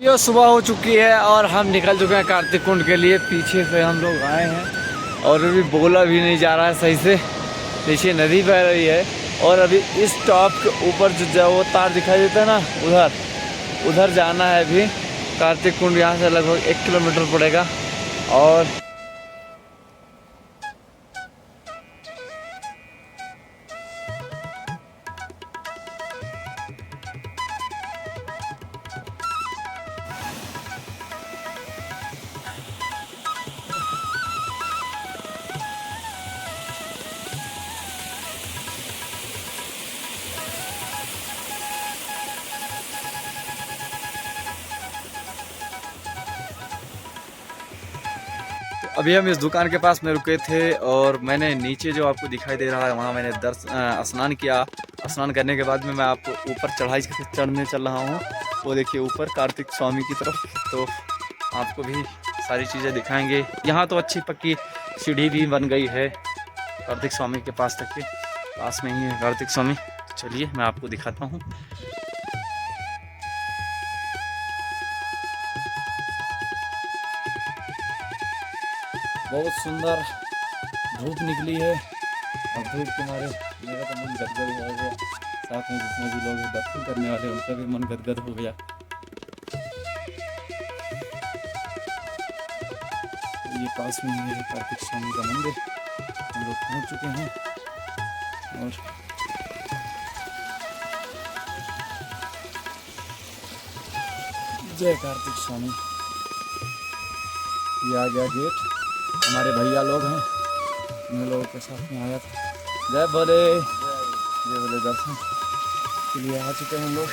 ये सुबह हो चुकी है और हम निकल चुके हैं कार्तिक कुंड के लिए। पीछे से हम लोग आए हैं और अभी बोला भी नहीं जा रहा है सही से। पीछे नदी बह रही है और अभी इस टॉप के ऊपर जो वो तार दिखाई देता है ना, उधर जाना है। अभी कार्तिक कुंड यहाँ से लगभग 1 किलोमीटर पड़ेगा। और अभी हम इस दुकान के पास में रुके थे और मैंने नीचे जो आपको दिखाई दे रहा है वहाँ मैंने स्नान किया। स्नान करने के बाद में मैं आपको ऊपर चढ़ने चल रहा हूँ। वो देखिए ऊपर कार्तिक स्वामी की तरफ, तो आपको भी सारी चीज़ें दिखाएंगे। यहाँ तो अच्छी पक्की सीढ़ी भी बन गई है कार्तिक स्वामी के पास तक के। पास में ही है कार्तिक स्वामी। चलिए मैं आपको दिखाता हूँ। बहुत सुंदर धूप निकली है और धूप के मारे मेरा तो मन गदगद हो गया। साथ में जितने भी लोग दर्शन करने वाले उनका भी मन गदगद हो गया। ये पास में ही है कार्तिक स्वामी का मंदिर। हम लोग पहुंच चुके हैं और जय कार्तिक स्वामी। ये आ गया गेट। हमारे भैया लोग हैं, इन लोगों के साथ में आया था। जय बोले दर्शन के लिए आ चुके हैं हम लोग।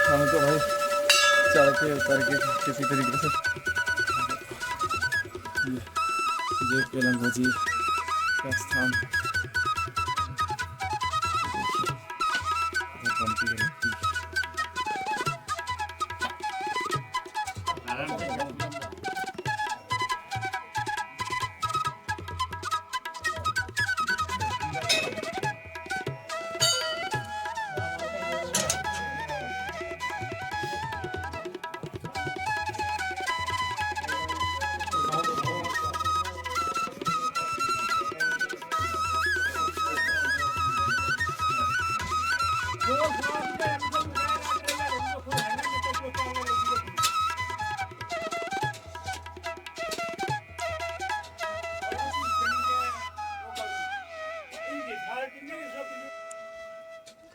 हमको भाई चढ़ के उतर के किसी तरीके से ये केलंगो जी का स्थान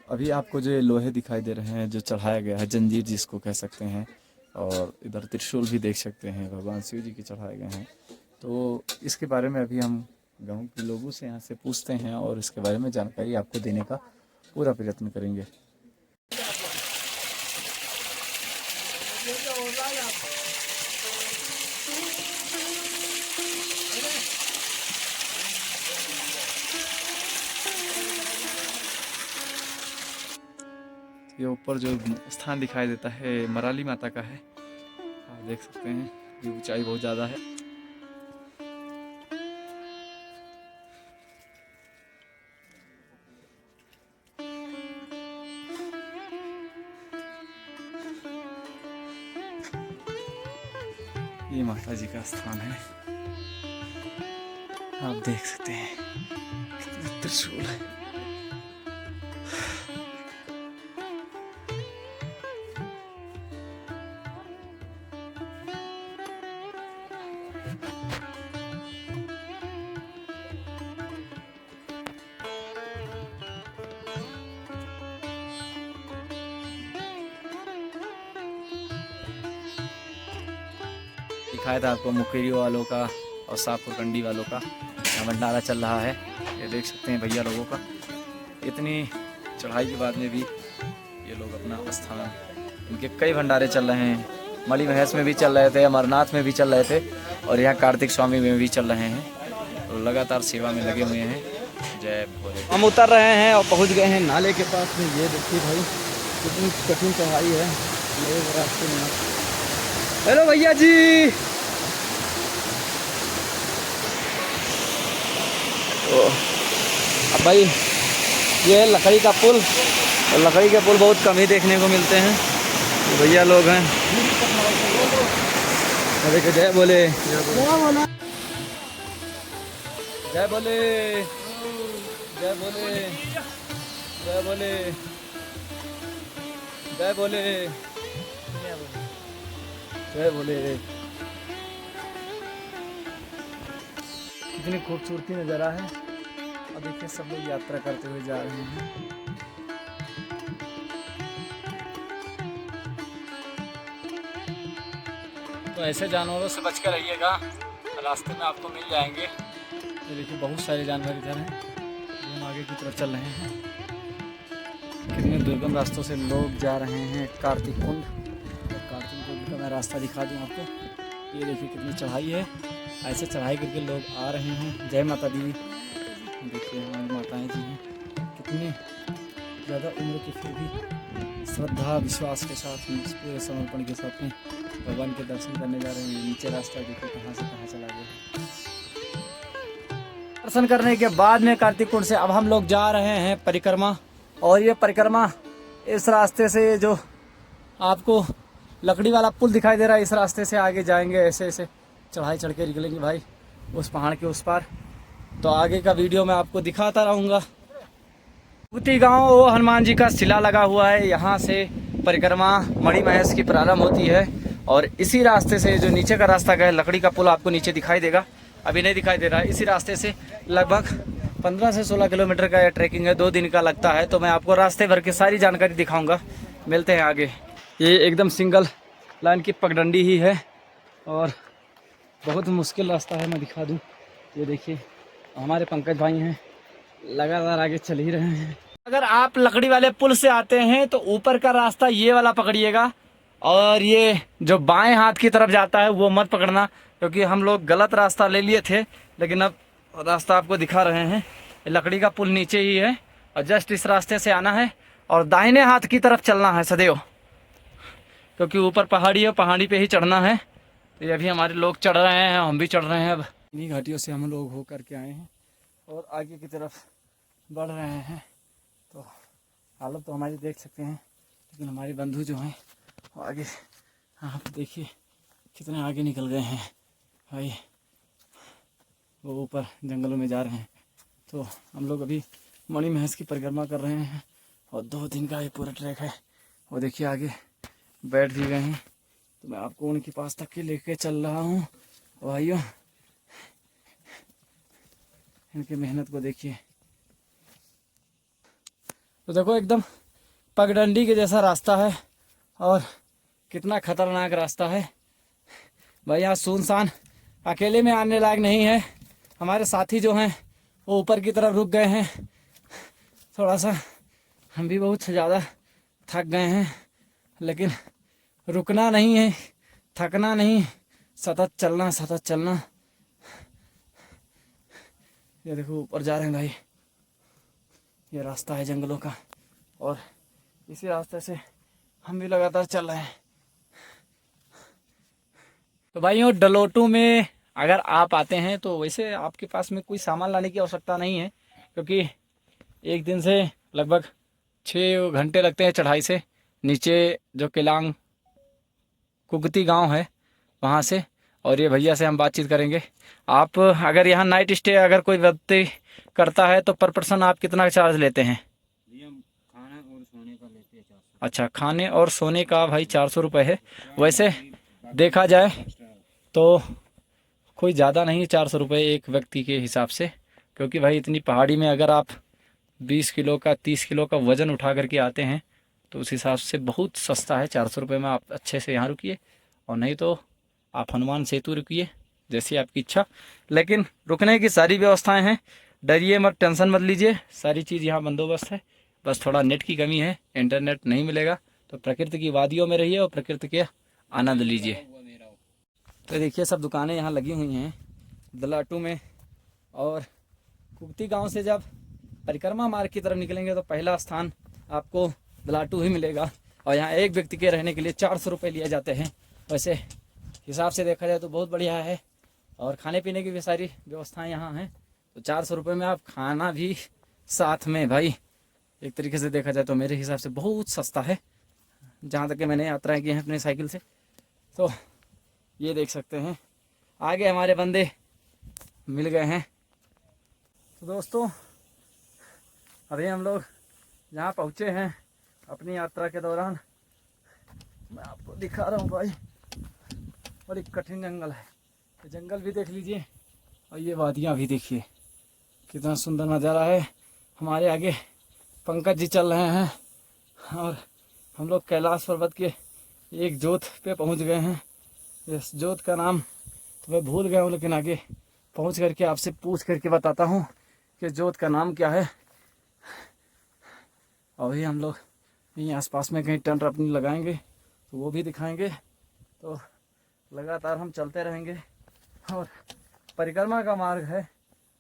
अभी आपको जो लोहे दिखाई दे रहे हैं जो चढ़ाया गया है, जंजीर जिसको कह सकते हैं, और इधर त्रिशूल भी देख सकते हैं, भगवान शिव जी के चढ़ाए गए हैं। तो इसके बारे में अभी हम गांव के लोगों से यहाँ से पूछते हैं और इसके बारे में जानकारी आपको देने का पूरा प्रयत्न करेंगे। ये ऊपर जो स्थान दिखाई देता है मराली माता का है। आप देख सकते हैं ये ऊंचाई बहुत ज़्यादा है। ये माता जी का स्थान है। आप देख सकते हैं कितने त्रिशूल है। दिखाया था आपको मुकेरी वालों का और सापुर कंडी वालों का भंडारा चल रहा है। ये देख सकते हैं भैया लोगों का। इतनी चढ़ाई के बाद में भी ये लोग अपना स्थान, इनके कई भंडारे चल रहे हैं। मली महेश में भी चल रहे थे, अमरनाथ में भी चल रहे थे और यहाँ कार्तिक स्वामी में भी चल रहे हैं। तो लगातार सेवा में लगे हुए हैं। जय भोले। हम उतर रहे हैं और पहुँच गए हैं नाले के पास में। ये देखिए भाई कितनी कठिन चढ़ाई है रास्ते में। हेलो भैया जी। अब भाई ये है लकड़ी का पुल और लकड़ी के पुल बहुत कम ही देखने को मिलते हैं। तो भैया लोग हैं, देखो जय बोले जय बोले जय बोले जय बोले जय बोले जय बोले जय बोले। कितनी खूबसूरती नज़ारा है। और देखिए सब लोग यात्रा करते हुए जा रहे हैं। तो ऐसे जानवरों से बच कर रहिएगा, रास्ते में आपको मिल जाएंगे। ये देखिए बहुत सारे जानवर इधर हैं। हम आगे की तरफ चल रहे हैं। कितने दुर्गम रास्तों से लोग जा रहे हैं कार्तिक कुंड। और कार्तिक कुंड का मैं रास्ता दिखा दूं आपको। ये देखिए कितनी चढ़ाई है। ऐसे चढ़ाई करके लोग आ रहे हैं। जय माता दी। देखिए हमारी माताएं जी हैं, कितनी ज़्यादा उम्र की फिर भी श्रद्धा विश्वास के साथ, पूरे समर्पण के साथ में भगवान के दर्शन करने जा रहे हैं। नीचे रास्ता देखिए कहाँ से कहाँ चला गया। दर्शन करने के बाद में कार्तिक कुंड से अब हम लोग जा रहे हैं परिक्रमा। और ये परिक्रमा इस रास्ते से, जो आपको लकड़ी वाला पुल दिखाई दे रहा है, इस रास्ते से आगे जाएंगे। ऐसे ऐसे चढ़ाई चढ़ के निकलेंगे भाई उस पहाड़ के उस पार। तो आगे का वीडियो मैं आपको दिखाता रहूँगा। कुगती गांव वो हनुमान जी का शिला लगा हुआ है। यहाँ से परिक्रमा मणि महेश की प्रारंभ होती है। और इसी रास्ते से जो नीचे का रास्ता गया, लकड़ी का पुल आपको नीचे दिखाई देगा, अभी नहीं दिखाई दे रहा है। इसी रास्ते से लगभग 15 से 16 किलोमीटर का यह ट्रैकिंग है। 2 दिन का लगता है। तो मैं आपको रास्ते भर की सारी जानकारी दिखाऊंगा। मिलते हैं आगे। ये एकदम सिंगल लाइन की पगडंडी ही है और बहुत मुश्किल रास्ता है। मैं दिखा दूँ, ये देखिए हमारे पंकज भाई हैं, लगातार आगे चल ही रहे हैं। अगर आप लकड़ी वाले पुल से आते हैं तो ऊपर का रास्ता ये वाला पकड़िएगा। और ये जो बाएं हाथ की तरफ जाता है वो मत पकड़ना, क्योंकि हम लोग गलत रास्ता ले लिए थे। लेकिन अब रास्ता आपको दिखा रहे हैं। लकड़ी का पुल नीचे ही है और जस्ट इस रास्ते से आना है और दाहिने हाथ की तरफ चलना है सदैव, क्योंकि ऊपर पहाड़ी है, पहाड़ी पे ही चढ़ना है। तो ये भी हमारे लोग चढ़ रहे हैं, हम भी चढ़ रहे हैं। अब इन्हीं घाटियों से हम लोग होकर के आए हैं और आगे की तरफ बढ़ रहे हैं। तो हालत तो हमारी देख सकते हैं, लेकिन हमारे बंधु जो हैं वो आगे, आप देखिए कितने आगे निकल गए हैं भाई। वो ऊपर जंगलों में जा रहे हैं। तो हम लोग अभी मणि महेश की परिक्रमा कर रहे हैं और 2 दिन का ये पूरा ट्रैक है। वो देखिए आगे बैठ भी गए हैं। तो मैं आपको उनके पास तक के लेके चल रहा हूँ भाइयों। इनकी मेहनत को देखिए। तो देखो एकदम पगडंडी के जैसा रास्ता है और कितना खतरनाक रास्ता है भाई। यहाँ सुनसान, अकेले में आने लायक नहीं है। हमारे साथी जो हैं वो ऊपर की तरफ रुक गए हैं। थोड़ा सा हम भी बहुत ज़्यादा थक गए हैं, लेकिन रुकना नहीं है, थकना नहीं, सतत चलना, सतत चलना। ये देखो ऊपर जा रहे हैं भाई। ये रास्ता है जंगलों का और इसी रास्ते से हम भी लगातार चल रहे हैं। तो भाइयों डलोटू में अगर आप आते हैं तो वैसे आपके पास में कोई सामान लाने की आवश्यकता नहीं है, क्योंकि एक दिन से लगभग 6 घंटे लगते हैं चढ़ाई से नीचे। जो केलांग कुगती गांव है वहाँ से। और ये भैया से हम बातचीत करेंगे। आप अगर यहाँ नाइट स्टे अगर कोई व्यक्ति करता है तो पर पर्सन आप कितना चार्ज लेते हैं? खाने और सोने का लेते हैं 400। अच्छा, खाने और सोने का भाई 400 रुपये है। वैसे देखा जाए तो कोई ज़्यादा नहीं, 400 रुपये एक व्यक्ति के हिसाब से। क्योंकि भाई इतनी पहाड़ी में अगर आप 20 किलो का 30 किलो का वज़न उठा करके आते हैं तो उस हिसाब से बहुत सस्ता है। 400 रुपये में आप अच्छे से यहाँ रुकिए, और नहीं तो आप हनुमान सेतु रुकिए, जैसी आपकी इच्छा। लेकिन रुकने की सारी व्यवस्थाएं हैं, डरिए मत, टेंशन मत लीजिए, सारी चीज़ यहाँ बंदोबस्त है। बस थोड़ा नेट की कमी है, इंटरनेट नहीं मिलेगा। तो प्रकृति की वादियों में रहिए और प्रकृति के आनंद लीजिए। तो देखिए सब दुकानें यहाँ लगी हुई हैं दलाटू में। और कुगती गांव से जब परिक्रमा मार्ग की तरफ निकलेंगे तो पहला स्थान आपको दलाटू ही मिलेगा। और यहाँ एक व्यक्ति के रहने के लिए 400 रुपये लिए जाते हैं। वैसे हिसाब से देखा जाए तो बहुत बढ़िया है, और खाने पीने की भी सारी व्यवस्थाएं यहाँ हैं। तो 400 रुपये में आप खाना भी साथ में भाई एक तरीके से देखा जाए तो मेरे हिसाब से बहुत सस्ता है, जहाँ तक कि मैंने यात्राएं की हैं अपने साइकिल से। तो ये देख सकते हैं आगे हमारे बंदे मिल गए हैं। तो दोस्तों अभी हम लोग जहाँ पहुँचे हैं अपनी यात्रा के दौरान, मैं आपको दिखा रहा हूँ भाई, बड़ी कठिन जंगल है। ये जंगल भी देख लीजिए और ये वादियाँ भी देखिए, कितना सुंदर नज़ारा है। हमारे आगे पंकज जी चल रहे हैं और हम लोग कैलाश पर्वत के एक जोत पे पहुंच गए हैं। इस जोत का नाम तो मैं भूल गया हूँ, लेकिन आगे पहुंच करके आपसे पूछ करके बताता हूँ कि जोत का नाम क्या है। और ये हम लोग यहीं आसपास में कहीं टेंट अपनी लगाएंगे तो वो भी दिखाएंगे। तो लगातार हम चलते रहेंगे और परिक्रमा का मार्ग है,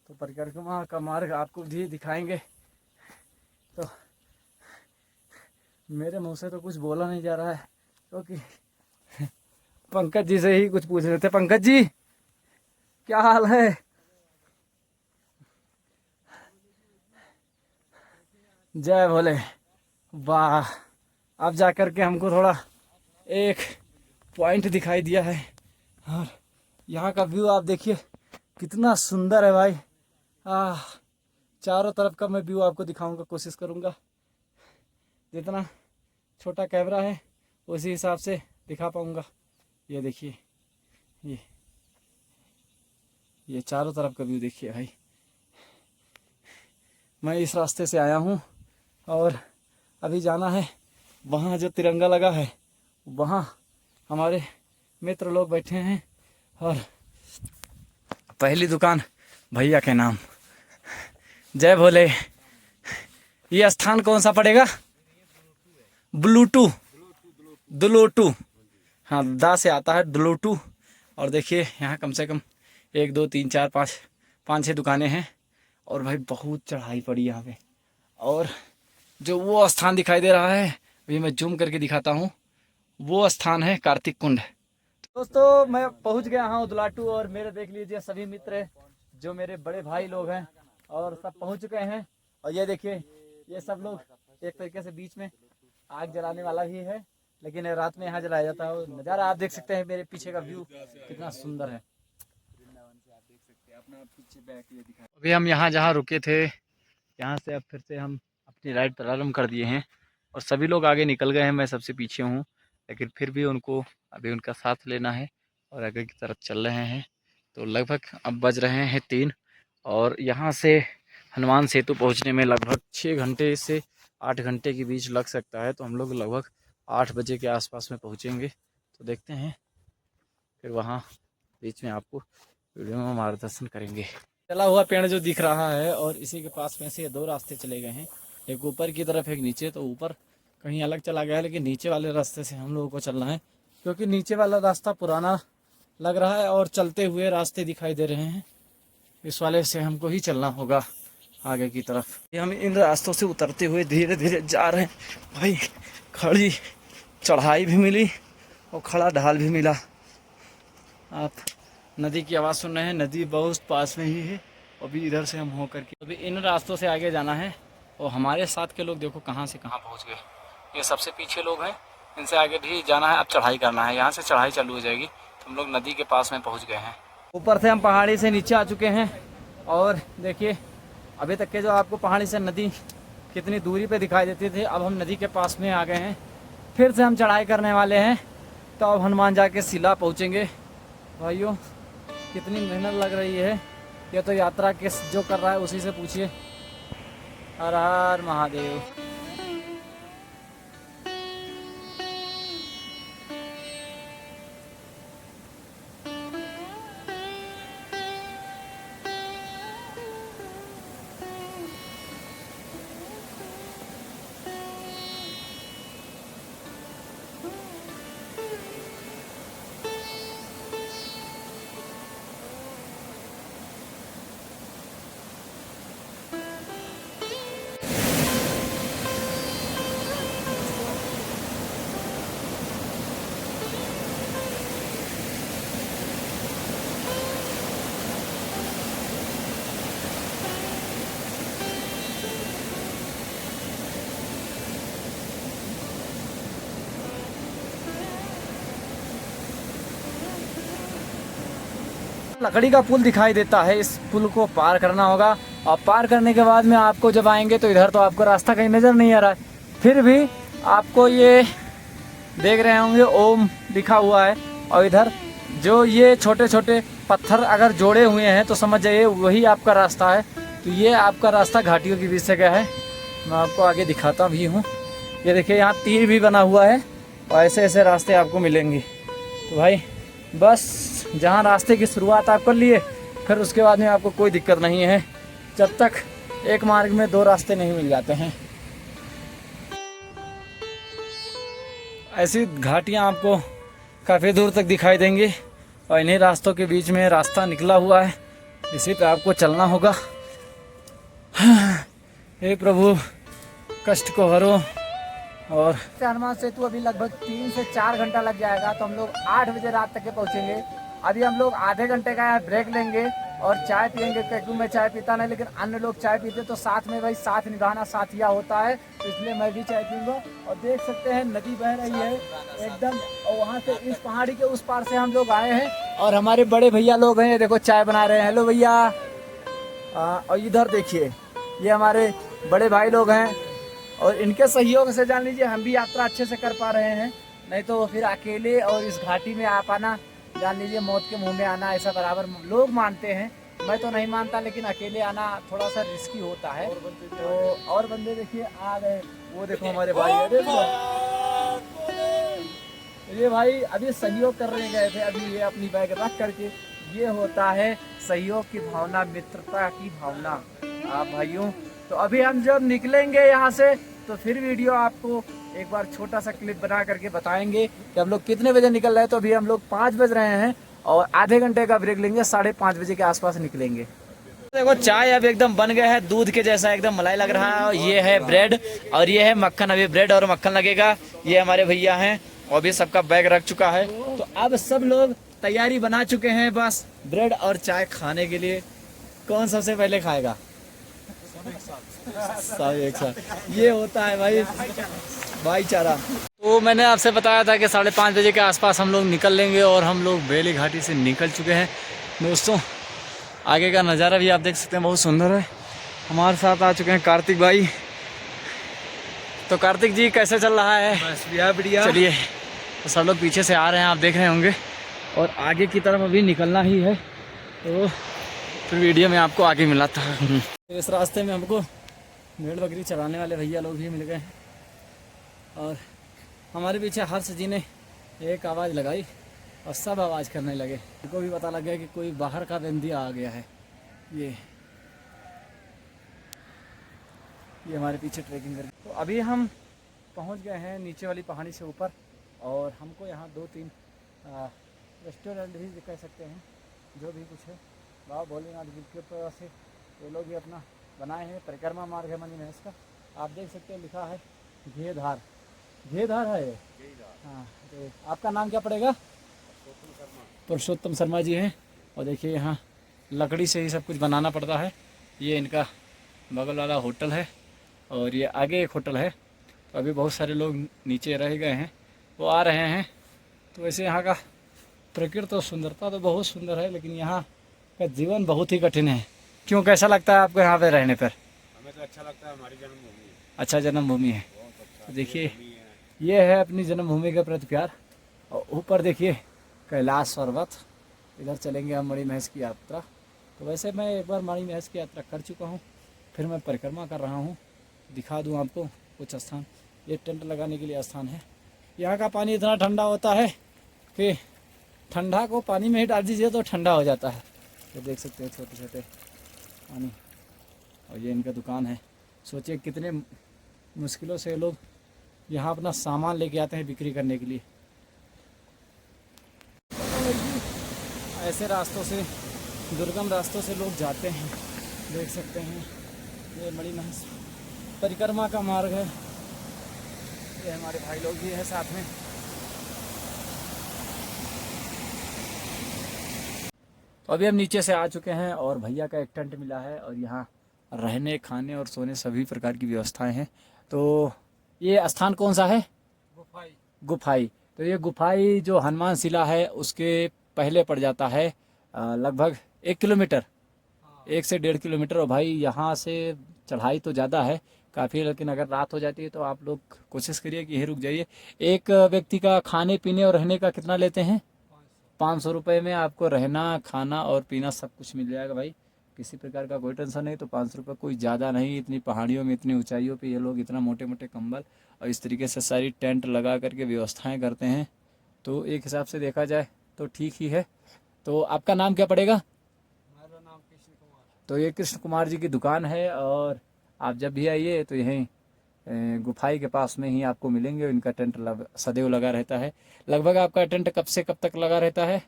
तो परिक्रमा का मार्ग आपको भी दिखाएंगे। तो मेरे मुंह से तो कुछ बोला नहीं जा रहा है, क्योंकि पंकज जी से ही कुछ पूछ रहे थे। पंकज जी क्या हाल है? जय भोले। वाह, अब जाकर के हमको थोड़ा एक पॉइंट दिखाई दिया है और यहाँ का व्यू आप देखिए कितना सुंदर है भाई। चारों तरफ का मैं व्यू आपको दिखाऊंगा, कोशिश करूंगा। जितना छोटा कैमरा है उसी हिसाब से दिखा पाऊंगा। ये देखिए, ये चारों तरफ का व्यू देखिए भाई। मैं इस रास्ते से आया हूँ और अभी जाना है वहाँ जो तिरंगा लगा है, वहाँ हमारे मित्र लोग बैठे हैं और पहली दुकान भैया के नाम। जय भोले। ये स्थान कौन सा पड़ेगा? ब्लूटू, दुलोटू, हाँ दा से आता है दुलोटू। और देखिए यहाँ कम से कम 1 2 3 4 5 6 दुकानें हैं और भाई बहुत चढ़ाई पड़ी यहाँ पे। और जो वो स्थान दिखाई दे रहा है अभी मैं जूम करके दिखाता हूँ, वो स्थान है कार्तिक कुंड। दोस्तों मैं पहुँच गया हूँ दुलाटू और मेरे देख लीजिए सभी मित्र जो मेरे बड़े भाई लोग हैं और सब पहुँच चुके हैं। और ये देखिए ये सब लोग एक तरीके से बीच में आग जलाने वाला भी है, लेकिन रात में यहाँ जलाया जाता है। नज़ारा आप देख सकते हैं, मेरे पीछे का व्यू कितना सुंदर है। अभी हम यहाँ जहाँ रुके थे यहाँ से अब फिर से हम अपनी राइड प्रारंभ कर दिए हैं और सभी लोग आगे निकल गए हैं, मैं सबसे पीछे हूँ, लेकिन फिर भी उनको अभी उनका साथ लेना है और आगे की तरफ चल रहे हैं। तो लगभग अब बज रहे हैं 3 और यहाँ से हनुमान सेतु पहुँचने में लगभग 6 घंटे से 8 घंटे के बीच लग सकता है। तो हम लोग लगभग 8 बजे के आसपास में पहुँचेंगे। तो देखते हैं, फिर वहाँ बीच में आपको वीडियो में मार्गदर्शन करेंगे। चला हुआ पेड़ जो दिख रहा है और इसी के पास में से 2 रास्ते चले गए हैं, एक ऊपर की तरफ एक नीचे। तो ऊपर कहीं अलग चला गया है, लेकिन नीचे वाले रास्ते से हम लोगों को चलना है, क्योंकि नीचे वाला रास्ता पुराना लग रहा है और चलते हुए रास्ते दिखाई दे रहे हैं। इस वाले से हमको ही चलना होगा आगे की तरफ। ये हम इन रास्तों से उतरते हुए धीरे धीरे जा रहे हैं भाई। खड़ी चढ़ाई भी मिली और खड़ा ढाल भी मिला। आप नदी की आवाज़ सुन रहे हैं, नदी बहुत पास में ही है। अभी इधर से हम हो करके अभी इन रास्तों से आगे जाना है और हमारे साथ के लोग देखो कहाँ से कहाँ पहुँच गए। ये सबसे पीछे लोग हैं, इनसे आगे भी जाना है। अब चढ़ाई करना है, यहाँ से चढ़ाई चालू हो जाएगी। तो हम लोग नदी के पास में पहुँच गए हैं। ऊपर से हम पहाड़ी से नीचे आ चुके हैं और देखिए अभी तक के जो आपको पहाड़ी से नदी कितनी दूरी पे दिखाई देती थी, अब हम नदी के पास में आ गए हैं। फिर से हम चढ़ाई करने वाले हैं, तो अब हनुमान जा के शिला पहुँचेंगे। भाइयों कितनी मेहनत लग रही है, ये तो यात्रा के जो कर रहा है उसी से पूछिए। हर हर महादेव। लकड़ी का पुल दिखाई देता है, इस पुल को पार करना होगा। और पार करने के बाद में आपको जब आएंगे तो इधर तो आपको रास्ता कहीं नज़र नहीं आ रहा है, फिर भी आपको ये देख रहे होंगे ओम लिखा हुआ है। और इधर जो ये छोटे छोटे पत्थर अगर जोड़े हुए हैं तो समझ जाइए वही आपका रास्ता है। तो ये आपका रास्ता घाटियों के बीच से गया है। मैं आपको आगे दिखाता भी हूँ। ये देखिए यहाँ तीर भी बना हुआ है और ऐसे ऐसे रास्ते आपको मिलेंगे। तो भाई बस जहाँ रास्ते की शुरुआत आप कर लिए, फिर उसके बाद में आपको कोई दिक्कत नहीं है, जब तक एक मार्ग में दो रास्ते नहीं मिल जाते हैं। ऐसी घाटियाँ आपको काफ़ी दूर तक दिखाई देंगी और इन्हीं रास्तों के बीच में रास्ता निकला हुआ है, इसी पे आपको चलना होगा। हे प्रभु कष्ट को हरो। और हनुमान सेतु अभी लगभग 3 से 4 घंटा लग जाएगा, तो हम लोग 8 बजे रात तक के पहुँचेंगे। अभी हम लोग आधे घंटे का यहाँ ब्रेक लेंगे और चाय पियेंगे, क्योंकि मैं चाय पीता नहीं, लेकिन अन्य लोग चाय पीते तो साथ में भाई साथ निभाना साथिया होता है, तो इसलिए मैं भी चाय पीऊँगा। और देख सकते हैं नदी बह रही है एकदम, और वहाँ से इस पहाड़ी के उस पार से हम लोग आए हैं और हमारे बड़े भैया लोग हैं, देखो चाय बना रहे हैं। हेलो भैया। और इधर देखिए ये हमारे बड़े भाई लोग हैं और इनके सहयोग से जान लीजिए हम भी यात्रा अच्छे से कर पा रहे हैं, नहीं तो फिर अकेले और इस घाटी में आ पाना जान लीजिए मौत के मुंह में आना ऐसा बराबर लोग मानते हैं, मैं तो नहीं मानता, लेकिन अकेले आना थोड़ा सा रिस्की होता है। तो और बंदे देखिए आ गए, वो देखो हमारे भाई, ये भाई अभी सहयोग करने गए थे, अभी ये अपनी बैग रख करके, ये होता है सहयोग की भावना, मित्रता की भावना आप भाइयों। तो अभी हम जब निकलेंगे यहाँ से तो फिर वीडियो आपको एक बार छोटा सा क्लिप बना करके बताएंगे कि हम लोग कितने बजे निकल रहे हैं। तो अभी हम लोग 5 बज रहे हैं और आधे घंटे का ब्रेक लेंगे, 5:30 बजे के आसपास निकलेंगे। देखो चाय अब एकदम बन गया है, दूध के जैसा एकदम मलाई लग रहा है। ये है ब्रेड और ये है मक्खन, अभी ब्रेड और मक्खन लगेगा। ये हमारे भैया हैं और भी सबका बैग रख चुका है। तो अब सब लोग तैयारी बना चुके हैं बस ब्रेड और चाय खाने के लिए। कौन सबसे पहले खाएगा? सब एक साथ, ये होता है भाई भाईचारा। तो मैंने आपसे बताया था कि 5:30 बजे के आसपास हम लोग निकल लेंगे और हम लोग बेली घाटी से निकल चुके हैं दोस्तों। आगे का नज़ारा भी आप देख सकते हैं, बहुत सुंदर है। हमारे साथ आ चुके हैं कार्तिक भाई। तो कार्तिक जी कैसे चल रहा है? बस बढ़िया। चलिए, तो सब लोग पीछे से आ रहे हैं, आप देख रहे होंगे, और आगे की तरफ अभी निकलना ही है। तो फिर वीडियो में आपको आगे मिला था। इस रास्ते में हमको भेड़ बकरी चलाने वाले भैया लोग भी मिल गए हैं और हमारे पीछे हर्ष जी ने एक आवाज़ लगाई और सब आवाज़ करने लगे। उनको भी पता लग गया कि कोई बाहर का बंदिया आ गया है। ये हमारे पीछे ट्रैकिंग कर। तो अभी हम पहुंच गए हैं नीचे वाली पहाड़ी से ऊपर, और हमको यहाँ 2-3 रेस्टोरेंट भी कह सकते हैं, जो भी कुछ है। बाबा भोलेनाथ जी के ऊपर से ये लोग भी अपना बनाए हैं, परिक्रमा मार्ग है मनी महेश का। आप देख सकते हैं लिखा है घेधार है ये। हाँ, तो आपका नाम क्या पड़ेगा? पुरुषोत्तम शर्मा जी हैं। और देखिए यहाँ लकड़ी से ही सब कुछ बनाना पड़ता है। ये इनका बगल वाला होटल है और ये आगे एक होटल है। तो अभी बहुत सारे लोग नीचे रह गए हैं, वो आ रहे हैं। तो वैसे यहाँ का प्रकृति तो सुंदरता तो बहुत सुंदर है, लेकिन यहाँ का जीवन बहुत ही कठिन है। क्यों, कैसा लगता है आपको यहाँ पे रहने पर? हमें तो अच्छा लगता है, हमारी जन्मभूमि है। अच्छा जन्मभूमि है। तो देखिए ये है अपनी जन्मभूमि के प्रति प्यार। और ऊपर देखिए कैलाश पर्वत, इधर चलेंगे हम मणि महेश की यात्रा। तो वैसे मैं एक बार मणि महेश की यात्रा कर चुका हूँ, फिर मैं परिक्रमा कर रहा हूँ। दिखा दूँ आपको कुछ स्थान। ये टेंट लगाने के लिए स्थान है। यहाँ का पानी इतना ठंडा होता है कि ठंडा को पानी में ही डाल दीजिए तो ठंडा हो जाता है। तो देख सकते हैं छोटे छोटे पानी। और ये इनका दुकान है। सोचिए कितने मुश्किलों से लोग यहाँ अपना सामान लेके आते हैं बिक्री करने के लिए। ऐसे रास्तों से, दुर्गम रास्तों से लोग जाते हैं। देख सकते हैं ये मणि महेश परिक्रमा का मार्ग है। ये हमारे भाई लोग भी हैं साथ में। तो अभी हम नीचे से आ चुके हैं और भैया का एक टेंट मिला है और यहाँ रहने, खाने और सोने सभी प्रकार की व्यवस्थाएं हैं। तो ये स्थान कौन सा है? गुफाई। तो ये गुफाई जो हनुमान शिला है उसके पहले पड़ जाता है लगभग 1 किलोमीटर, 1 से 1.5 किलोमीटर। और भाई यहाँ से चढ़ाई तो ज़्यादा है काफ़ी, लेकिन अगर रात हो जाती है तो आप लोग कोशिश करिए कि यहीं रुक जाइए। एक व्यक्ति का खाने पीने और रहने का कितना लेते हैं? 500 रुपये में आपको रहना, खाना और पीना सब कुछ मिल जाएगा भाई, किसी प्रकार का कोई टेंशन नहीं। तो 500 रुपये कोई ज़्यादा नहीं, इतनी पहाड़ियों में इतनी ऊंचाइयों पे ये लोग इतना मोटे मोटे कंबल और इस तरीके से सारी टेंट लगा करके व्यवस्थाएं करते हैं। तो एक हिसाब से देखा जाए तो ठीक ही है। तो आपका नाम क्या पड़ेगा? मेरा नाम कृष्ण कुमार। तो ये कृष्ण कुमार जी की दुकान है, और आप जब भी आइए तो यहीं गुफाई के पास में ही आपको मिलेंगे। इनका टेंट सदैव लगा रहता है। लगभग आपका टेंट कब से कब तक लगा रहता है?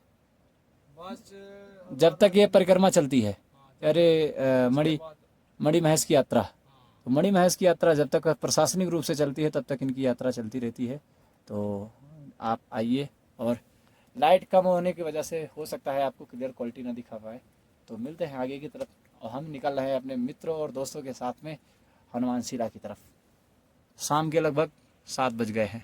बस जब तक ये परिक्रमा चलती है। अरे मणि महेश की यात्रा, तो मणि महेश की यात्रा जब तक प्रशासनिक रूप से चलती है तब तक इनकी यात्रा चलती रहती है। तो आप आइए, और लाइट कम होने की वजह से हो सकता है आपको क्लियर क्वालिटी ना दिखा पाए। तो मिलते हैं आगे की तरफ, और हम निकल रहे हैं अपने मित्रों और दोस्तों के साथ में हनुमान शिला की तरफ। शाम के लगभग 7 बज गए हैं।